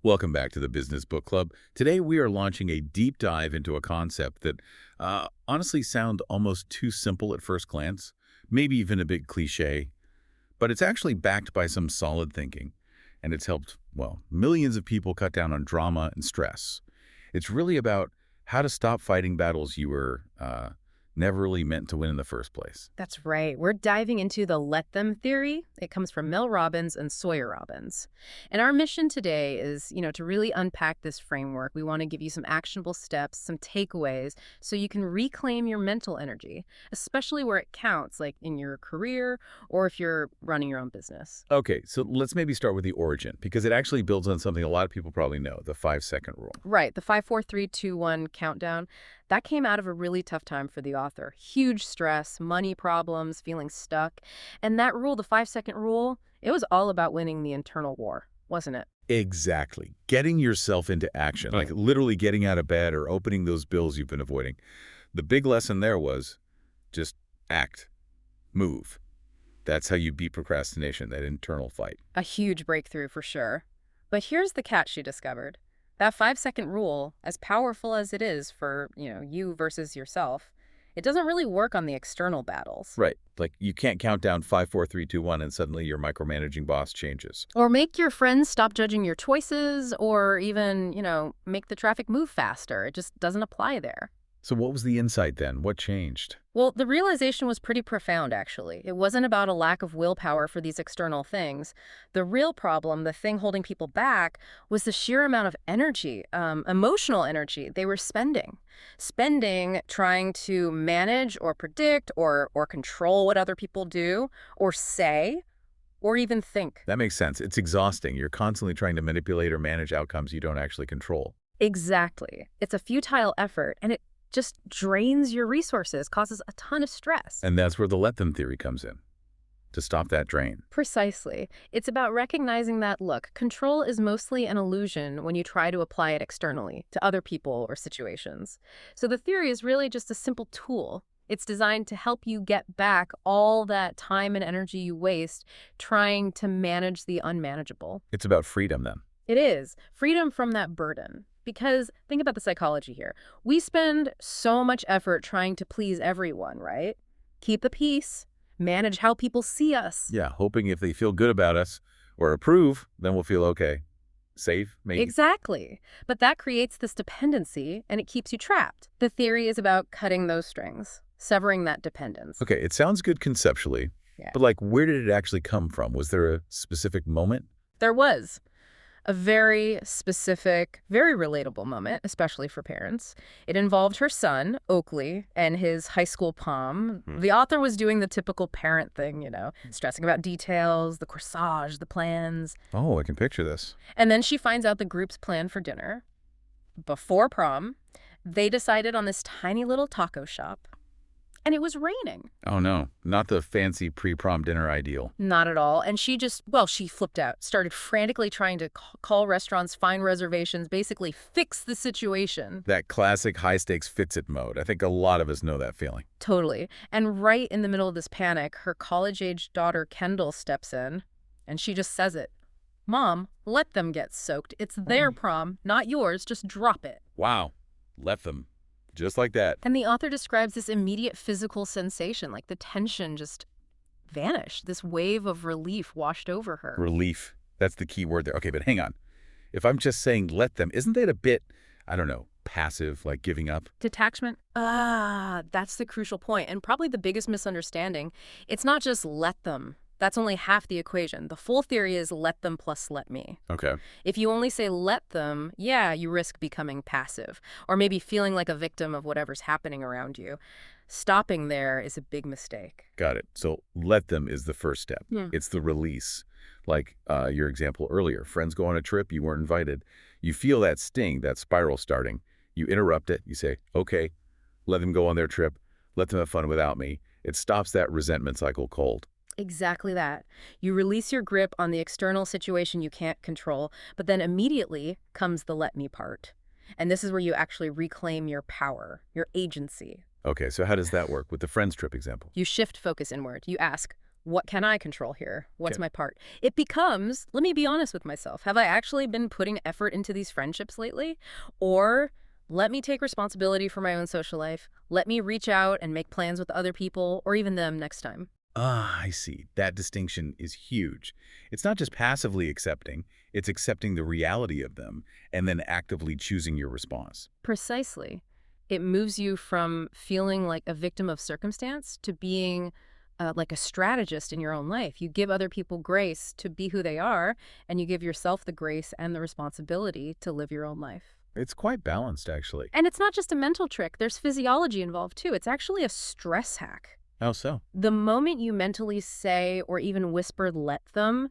Welcome back to the Business Book Club. Today we are launching a deep dive into a concept that honestly sound almost too simple at first glance, maybe even a bit cliche, but it's actually backed by some solid thinking, and it's helped, well, millions of people cut down on drama and stress. It's really about how to stop fighting battles you were never really meant to win in the first place. That's right. We're diving into the let them theory. It comes from Mel Robbins and Sawyer Robbins. And our mission today is, to really unpack this framework. We want to give you some actionable steps, some takeaways, so you can reclaim your mental energy, especially where it counts, like in your career or if you're running your own business. Okay, so let's maybe start with the origin, because it actually builds on something a lot of people probably know, the 5-second rule. Right, the 5, 4, 3, 2, 1 countdown. That came out of a really tough time for the author. Huge stress, money problems, feeling stuck. And that rule, the 5-second rule, it was all about winning the internal war, wasn't it? Exactly. Getting yourself into action, like literally getting out of bed or opening those bills you've been avoiding. The big lesson there was just act, move. That's how you beat procrastination, that internal fight. A huge breakthrough for sure. But here's the catch she discovered. That 5-second rule, as powerful as it is for, you versus yourself, it doesn't really work on the external battles. Right. Like you can't count down 5, 4, 3, 2, 1 and suddenly your micromanaging boss changes. Or make your friends stop judging your choices, or even, make the traffic move faster. It just doesn't apply there. So what was the insight then? What changed? Well, the realization was pretty profound, actually. It wasn't about a lack of willpower for these external things. The real problem, the thing holding people back, was the sheer amount of energy, emotional energy they were spending. Spending trying to manage or predict or control what other people do or say or even think. That makes sense. It's exhausting. You're constantly trying to manipulate or manage outcomes you don't actually control. Exactly. It's a futile effort, and it just drains your resources, causes a ton of stress. And that's where the let them theory comes in, to stop that drain. Precisely. It's about recognizing that, look, control is mostly an illusion when you try to apply it externally to other people or situations. So the theory is really just a simple tool. It's designed to help you get back all that time and energy you waste trying to manage the unmanageable. It's about freedom then. It is. Freedom from that burden. Because think about the psychology here. We spend so much effort trying to please everyone, right? Keep the peace, manage how people see us. Yeah, hoping if they feel good about us or approve, then we'll feel okay. Safe, maybe. Exactly. But that creates this dependency, and it keeps you trapped. The theory is about cutting those strings, severing that dependence. Okay, it sounds good conceptually, but like where did it actually come from? Was there a specific moment? There was. A very specific, very relatable moment, especially for parents. It involved her son, Oakley, and his high school prom. The author was doing the typical parent thing, stressing about details, the corsage, the plans. Oh, I can picture this. And then she finds out the group's plan for dinner. Before prom, they decided on this tiny little taco shop. And it was raining. Oh, no. Not the fancy pre-prom dinner ideal. Not at all. And she flipped out, started frantically trying to call restaurants, find reservations, basically fix the situation. That classic high-stakes fix-it mode. I think a lot of us know that feeling. Totally. And right in the middle of this panic, her college-age daughter, Kendall, steps in, and she just says it. Mom, let them get soaked. It's their prom, not yours. Just drop it. Wow. Let them. Just like that. And the author describes this immediate physical sensation, like the tension just vanished. This wave of relief washed over her. Relief. That's the key word there. Okay, but hang on. If I'm just saying let them, isn't that a bit, I don't know, passive, like giving up? Detachment? That's the crucial point, and probably the biggest misunderstanding. It's not just let them. That's only half the equation. The full theory is let them plus let me. Okay. If you only say let them, you risk becoming passive, or maybe feeling like a victim of whatever's happening around you. Stopping there is a big mistake. Got it. So let them is the first step. Yeah. It's the release. Like your example earlier, friends go on a trip, you weren't invited. You feel that sting, that spiral starting. You interrupt it. You say, okay, let them go on their trip. Let them have fun without me. It stops that resentment cycle cold. Exactly that. You release your grip on the external situation you can't control, but then immediately comes the let me part. And this is where you actually reclaim your power, your agency. Okay, so how does that work with the friends trip example? You shift focus inward. You ask, What can I control here? What's Okay. my part? It becomes, let me be honest with myself. Have I actually been putting effort into these friendships lately? Or let me take responsibility for my own social life. Let me reach out and make plans with other people or even them next time. Ah, I see. That distinction is huge. It's not just passively accepting, it's accepting the reality of them and then actively choosing your response. Precisely. It moves you from feeling like a victim of circumstance to being like a strategist in your own life. You give other people grace to be who they are, and you give yourself the grace and the responsibility to live your own life. It's quite balanced, actually. And it's not just a mental trick, there's physiology involved too. It's actually a stress hack. How so? The moment you mentally say or even whisper, let them,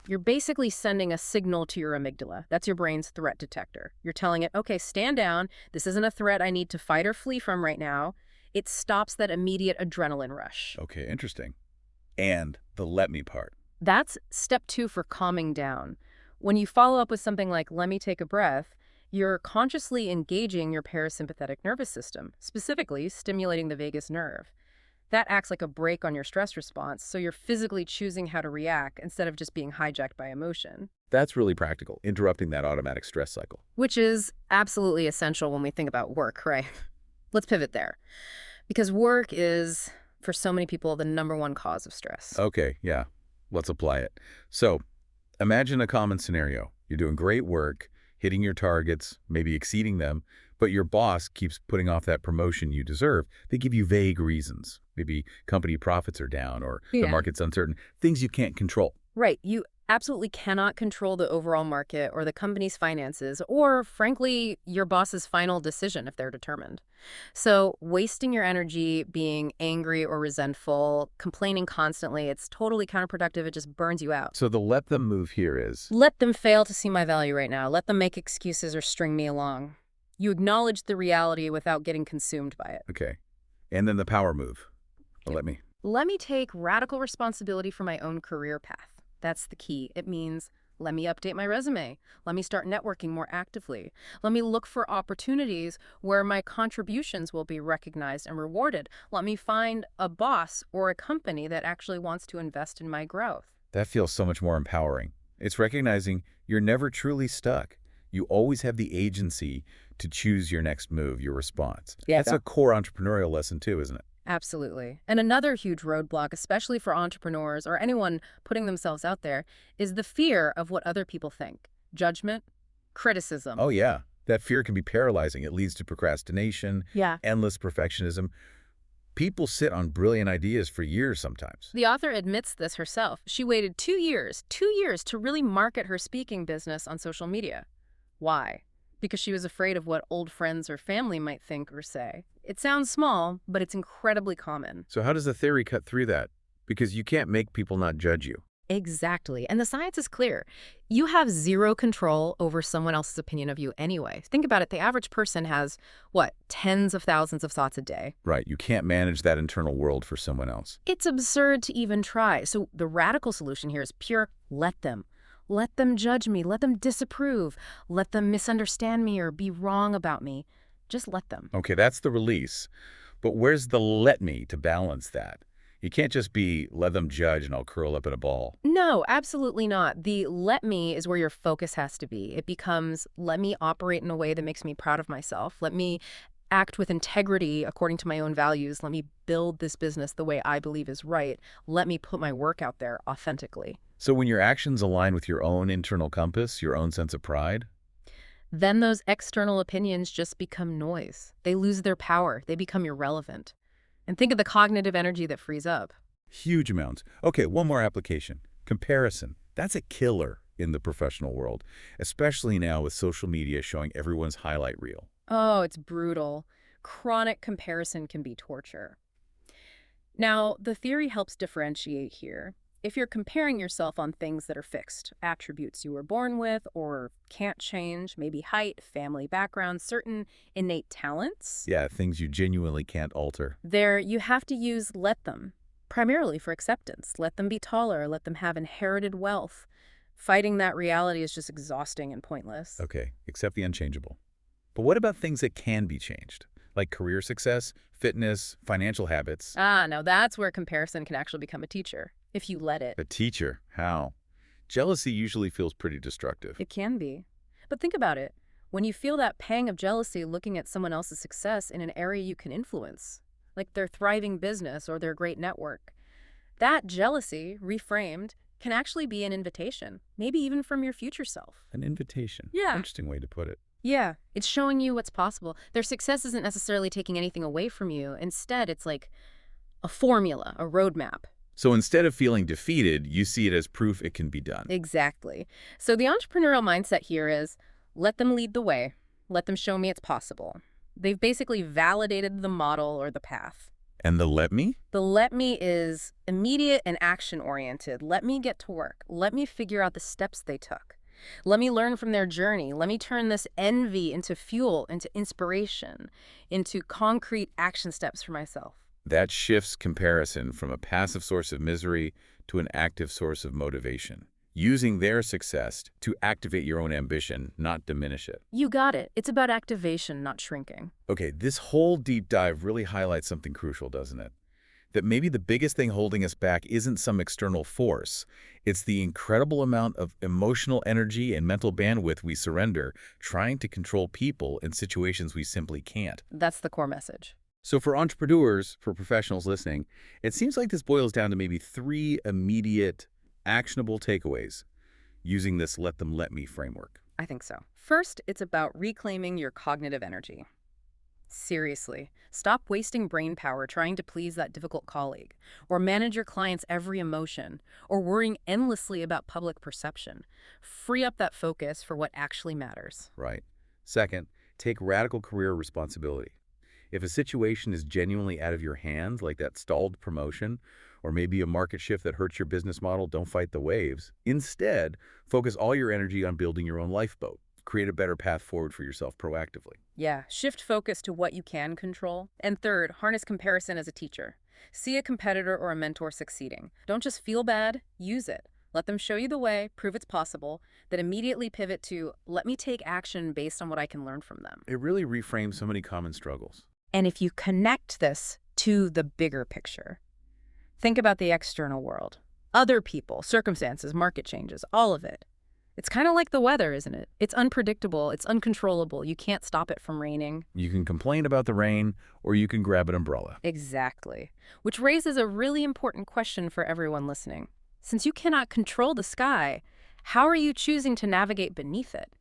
you're basically sending a signal to your amygdala. That's your brain's threat detector. You're telling it, okay, stand down. This isn't a threat I need to fight or flee from right now. It stops that immediate adrenaline rush. Okay, interesting. And the let me part. That's step 2 for calming down. When you follow up with something like, let me take a breath, you're consciously engaging your parasympathetic nervous system, specifically stimulating the vagus nerve. That acts like a brake on your stress response, so you're physically choosing how to react instead of just being hijacked by emotion. That's really practical, interrupting that automatic stress cycle. Which is absolutely essential when we think about work, right? Let's pivot there. Because work is, for so many people, the #1 cause of stress. Okay, yeah. Let's apply it. So, imagine a common scenario. You're doing great work, hitting your targets, maybe exceeding them, but your boss keeps putting off that promotion you deserve. They give you vague reasons. Maybe company profits are down or the Yeah. market's uncertain, things you can't control. Right. You absolutely cannot control the overall market or the company's finances or, frankly, your boss's final decision if they're determined. So wasting your energy being angry or resentful, complaining constantly, it's totally counterproductive. It just burns you out. So the let them move here is, Let them fail to see my value right now. Let them make excuses or string me along. You acknowledge the reality without getting consumed by it. okay. And then the power move. Let me. Let me take radical responsibility for my own career path. That's the key. It means let me update my resume. Let me start networking more actively. Let me look for opportunities where my contributions will be recognized and rewarded. Let me find a boss or a company that actually wants to invest in my growth. That feels so much more empowering. It's recognizing you're never truly stuck. You always have the agency to choose your next move, your response. Yeah. That's a core entrepreneurial lesson too, isn't it? Absolutely. And another huge roadblock, especially for entrepreneurs or anyone putting themselves out there, is the fear of what other people think. Judgment, criticism. Oh yeah, that fear can be paralyzing. It leads to procrastination, Yeah. endless perfectionism. People sit on brilliant ideas for years sometimes. The author admits this herself. She waited 2 years to really market her speaking business on social media. Why? Because she was afraid of what old friends or family might think or say. It sounds small, but it's incredibly common. So how does the theory cut through that? Because you can't make people not judge you. Exactly. And the science is clear. You have zero control over someone else's opinion of you anyway. Think about it. The average person has, what, tens of thousands of thoughts a day. Right, you can't manage that internal world for someone else. It's absurd to even try. So the radical solution here is pure let them. Let them judge me. Let them disapprove. Let them misunderstand me or be wrong about me. Just let them. Okay, that's the release. But where's the let me to balance that? You can't just be, let them judge and I'll curl up in a ball. No, absolutely not. The let me is where your focus has to be. It becomes, let me operate in a way that makes me proud of myself. Let me act with integrity according to my own values. Let me build this business the way I believe is right. Let me put my work out there authentically. So when your actions align with your own internal compass, your own sense of pride, Then those external opinions just become noise. They lose their power. They become irrelevant. And think of the cognitive energy that frees up. huge amounts. Okay, one more application. Comparison. That's a killer in the professional world, especially now with social media showing everyone's highlight reel. Oh, it's brutal. Chronic comparison can be torture. Now, the theory helps differentiate here. If you're comparing yourself on things that are fixed, attributes you were born with or can't change, maybe height, family background, certain innate talents, Yeah, things you genuinely can't alter. there you have to use let them, primarily for acceptance. Let them be taller, let them have inherited wealth. Fighting that reality is just exhausting and pointless. Okay, accept the unchangeable. But what about things that can be changed? Like career success, fitness, financial habits? Ah, now that's where comparison can actually become a teacher. if you let it. A teacher. How? Jealousy usually feels pretty destructive. It can be. But think about it. When you feel that pang of jealousy looking at someone else's success in an area you can influence, like their thriving business or their great network, that jealousy, reframed, can actually be an invitation, maybe even from your future self. An invitation. Yeah. Interesting way to put it. Yeah, it's showing you what's possible. Their success isn't necessarily taking anything away from you. Instead, it's like a formula, a roadmap. So instead of feeling defeated, you see it as proof it can be done. Exactly. So the entrepreneurial mindset here is, let them lead the way. Let them show me it's possible. They've basically validated the model or the path. And the let me? The let me is immediate and action-oriented. Let me get to work. Let me figure out the steps they took. Let me learn from their journey. Let me turn this envy into fuel, into inspiration, into concrete action steps for myself. That shifts comparison from a passive source of misery to an active source of motivation, using their success to activate your own ambition, not diminish it. You got it. It's about activation, not shrinking. Okay, this whole deep dive really highlights something crucial, doesn't it? That maybe the biggest thing holding us back isn't some external force. It's the incredible amount of emotional energy and mental bandwidth we surrender trying to control people in situations we simply can't. That's the core message. So for entrepreneurs, for professionals listening, it seems like this boils down to maybe 3 immediate, actionable takeaways using this let them let me framework. I think so. First, it's about reclaiming your cognitive energy. Seriously, stop wasting brain power trying to please that difficult colleague, or manage your client's every emotion, or worrying endlessly about public perception. Free up that focus for what actually matters. Right. Second, take radical career responsibility. If a situation is genuinely out of your hands, like that stalled promotion, or maybe a market shift that hurts your business model, don't fight the waves. Instead, focus all your energy on building your own lifeboat. Create a better path forward for yourself proactively. Yeah, shift focus to what you can control. And third, harness comparison as a teacher. See a competitor or a mentor succeeding. Don't just feel bad, use it. Let them show you the way, prove it's possible, then immediately pivot to, let me take action based on what I can learn from them. It really reframes so many common struggles. And if you connect this to the bigger picture, think about the external world. Other people, circumstances, market changes, all of it. It's kind of like the weather, isn't it? It's unpredictable, it's uncontrollable. You can't stop it from raining. You can complain about the rain, or you can grab an umbrella. Exactly. Which raises a really important question for everyone listening. Since you cannot control the sky, how are you choosing to navigate beneath it?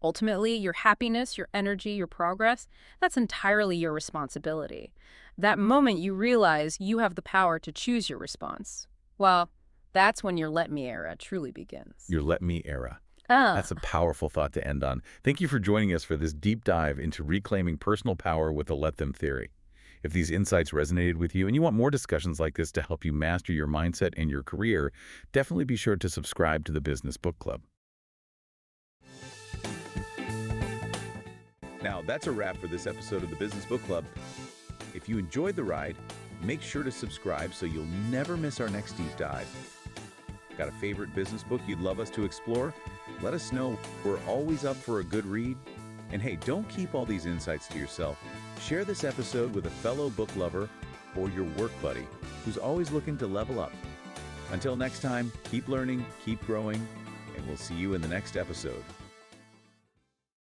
Ultimately, your happiness, your energy, your progress, that's entirely your responsibility. That moment you realize you have the power to choose your response, well, that's when your let me era truly begins. Your let me era. That's a powerful thought to end on. Thank you for joining us for this deep dive into reclaiming personal power with the let them theory. If these insights resonated with you and you want more discussions like this to help you master your mindset and your career, definitely be sure to subscribe to the Business Book Club. Now, that's a wrap for this episode of the Business Book Club. If you enjoyed the ride, make sure to subscribe so you'll never miss our next deep dive. Got a favorite business book you'd love us to explore? Let us know. We're always up for a good read. And hey, don't keep all these insights to yourself. Share this episode with a fellow book lover or your work buddy who's always looking to level up. Until next time, keep learning, keep growing, and we'll see you in the next episode.